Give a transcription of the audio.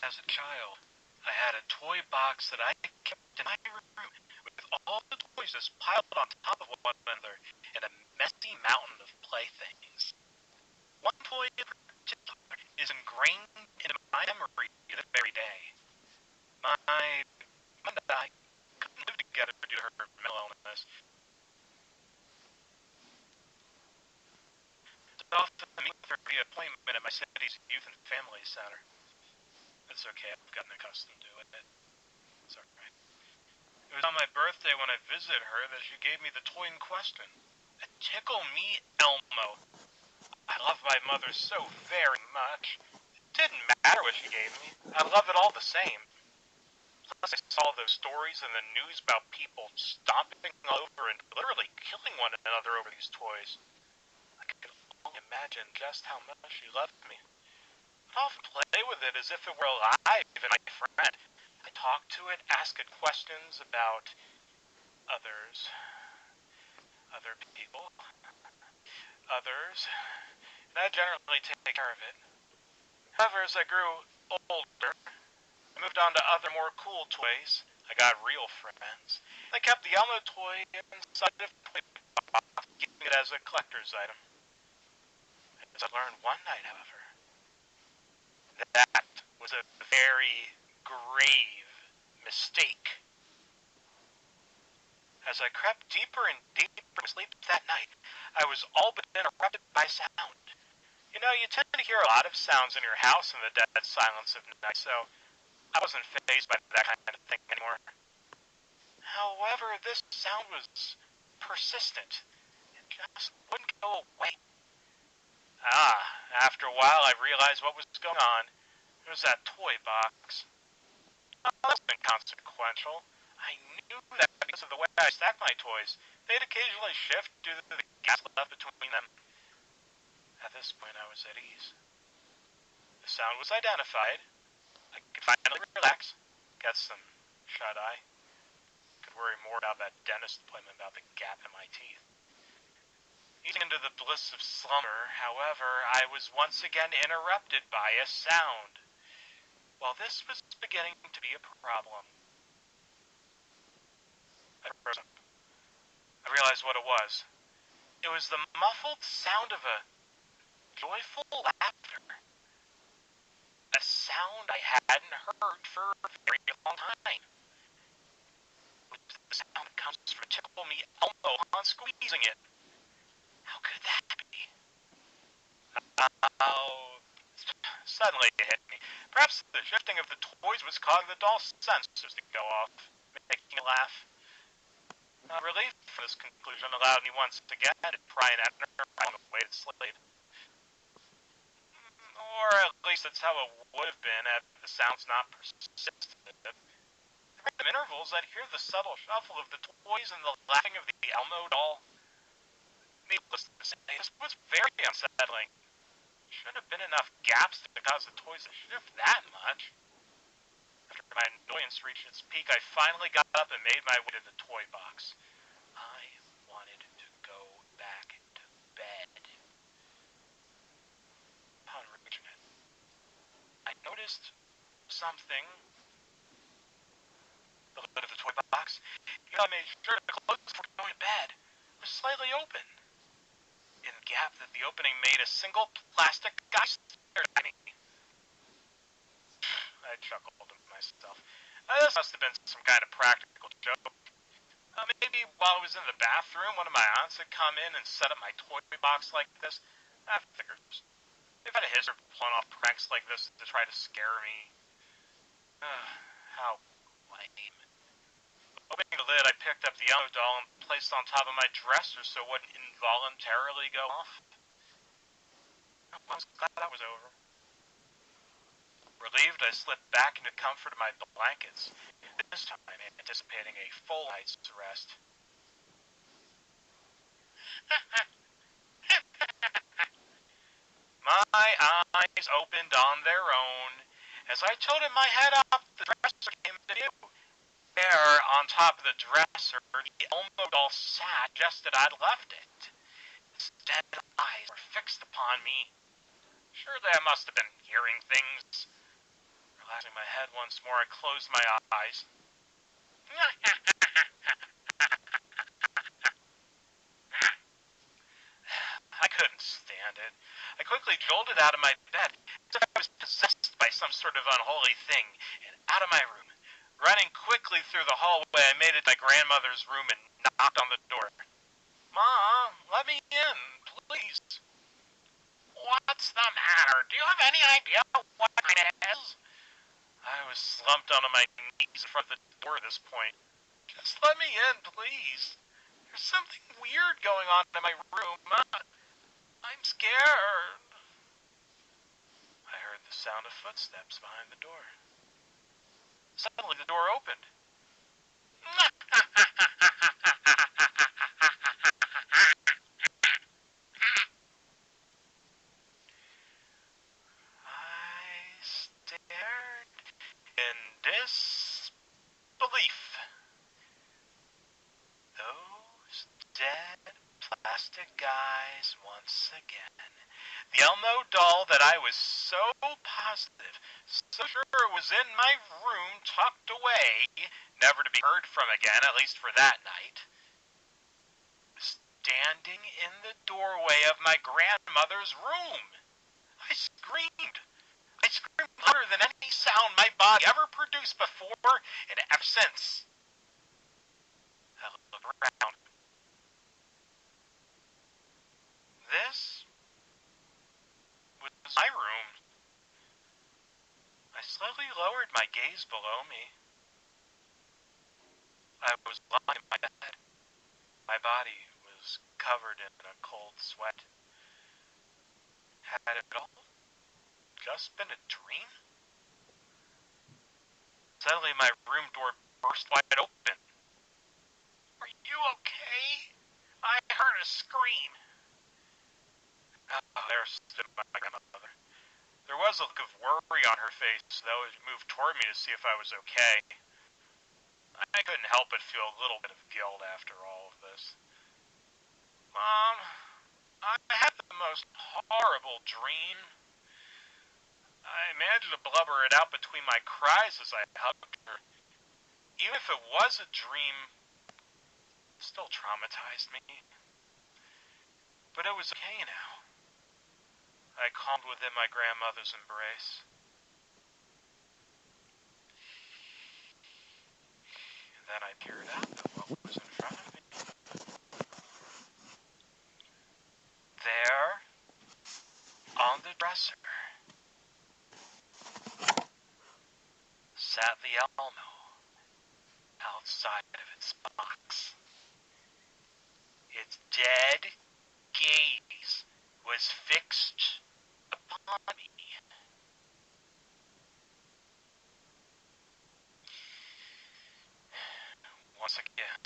As a child, I had a toy box that I kept in my room with all the toys just piled on top of one another in a messy mountain of playthings. One toy in particular is ingrained into my memory to this very day. My mom and I couldn't live together due to her mental illness. So often I meet with her via appointment at my city's youth and family center. It's okay, I've gotten accustomed to it. It's alright. It was on my birthday when I visited her that she gave me the toy in question. A Tickle Me Elmo. I love my mother so very much. It didn't matter what she gave me. I love it all the same. Plus I saw those stories in the news about people stomping all over and literally killing one another over these toys. I could only imagine just how much she loved me. I'd often play with it as if it were alive and my friend. I talk to it, ask it questions about others, other people, others, and I generally take care of it. However, as I grew older, I moved on to other more cool toys. I got real friends. I kept the Elmo toy inside of the box, keeping it as a collector's item. As I learned one night, however, that was a very grave mistake. As I crept deeper and deeper into sleep that night, I was all but interrupted by sound. You know, you tend to hear a lot of sounds in your house in the dead silence of night, so I wasn't fazed by that kind of thing anymore. However, this sound was persistent. It just wouldn't go away. After a while I realized what was going on. It was that toy box. Oh, that's inconsequential. I knew that because of the way I stacked my toys, they'd occasionally shift due to the gaps left between them. At this point I was at ease. The sound was identified. I could finally relax, get some shut-eye. Could worry more about that dentist appointment about the gap in my teeth. Easing into the bliss of slumber, however, I was once again interrupted by a sound. Well, this was beginning to be a problem. I froze up. I realized what it was. It was the muffled sound of a joyful laughter. A sound I hadn't heard for a very long time. The sound comes from Tickle Me Elmo on squeezing it. How could that be? Oh, suddenly it hit me. Perhaps the shifting of the toys was causing the doll's sensors to go off, making it laugh. Relief from this conclusion allowed me once again to try and enter on the way to sleep. Or at least that's how it would have been had the sounds not persisted. At random intervals, I'd hear the subtle shuffle of the toys and the laughing of the Elmo doll. Needless to say, this was very unsettling. Shouldn't have been enough gaps to cause the toys to shift that much. After my annoyance reached its peak, I finally got up and made my way to the toy box. I wanted to go back to bed. Upon reaching it, I noticed something. The lid of the toy box, I made sure to close before going to bed, was slightly open. In the gap that the opening made, a single plastic guy stared at me. I chuckled to myself. This must have been some kind of practical joke. Maybe while I was in the bathroom, one of my aunts had come in and set up my toy box like this. I figured they've had a history of pulling off pranks like this to try to scare me. How lame. Opening the lid, I picked up the Elmo doll and placed it on top of my dresser so it wouldn't involuntarily go off. I was glad that was over. Relieved, I slipped back into comfort of my blankets, this time anticipating a full night's rest. My eyes opened on their own. As I tilted my head up, the dresser came into view. There, on top of the dresser, the Elmo doll sat just as I'd left it. Its dead eyes were fixed upon me. Surely I must have been hearing things. Relaxing my head once more, I closed my eyes. I couldn't stand it. I quickly jolted out of my bed, as if I was possessed by some sort of unholy thing, and out of my room. Running quickly through the hallway, I made it to my grandmother's room and knocked on the door. "Mom, let me in, please." "What's the matter? Do you have any idea what it is?" I was slumped onto my knees in front of the door at this point. "Just let me in, please. There's something weird going on in my room. I'm scared." I heard the sound of footsteps behind the door. Suddenly the door opened. I stared in disbelief. Those dead plastic guys once again. The Elmo doll that I was so positive, so sure was in my room tucked away, never to be heard from again, at least for that night, standing in the doorway of my grandmother's room. I screamed. I screamed louder than any sound my body ever produced before and ever since. I looked around. This was my room. I slowly lowered my gaze below me. I was lying in my bed. My body was covered in a cold sweat. Had it all just been a dream? Suddenly my room door burst wide open. "Are you okay? I heard a scream." Oh, there stood my grandmother. There was a look of worry on her face, though, as she moved toward me to see if I was okay. I couldn't help but feel a little bit of guilt after all of this. "Mom, I had the most horrible dream." I managed to blubber it out between my cries as I hugged her. Even if it was a dream, it still traumatized me. But it was okay now. I calmed within my grandmother's embrace. And then I peered out at what was in front of me. There, on the dresser, sat the Elmo outside of its box. Its dead gaze was fixed upon me. Once again,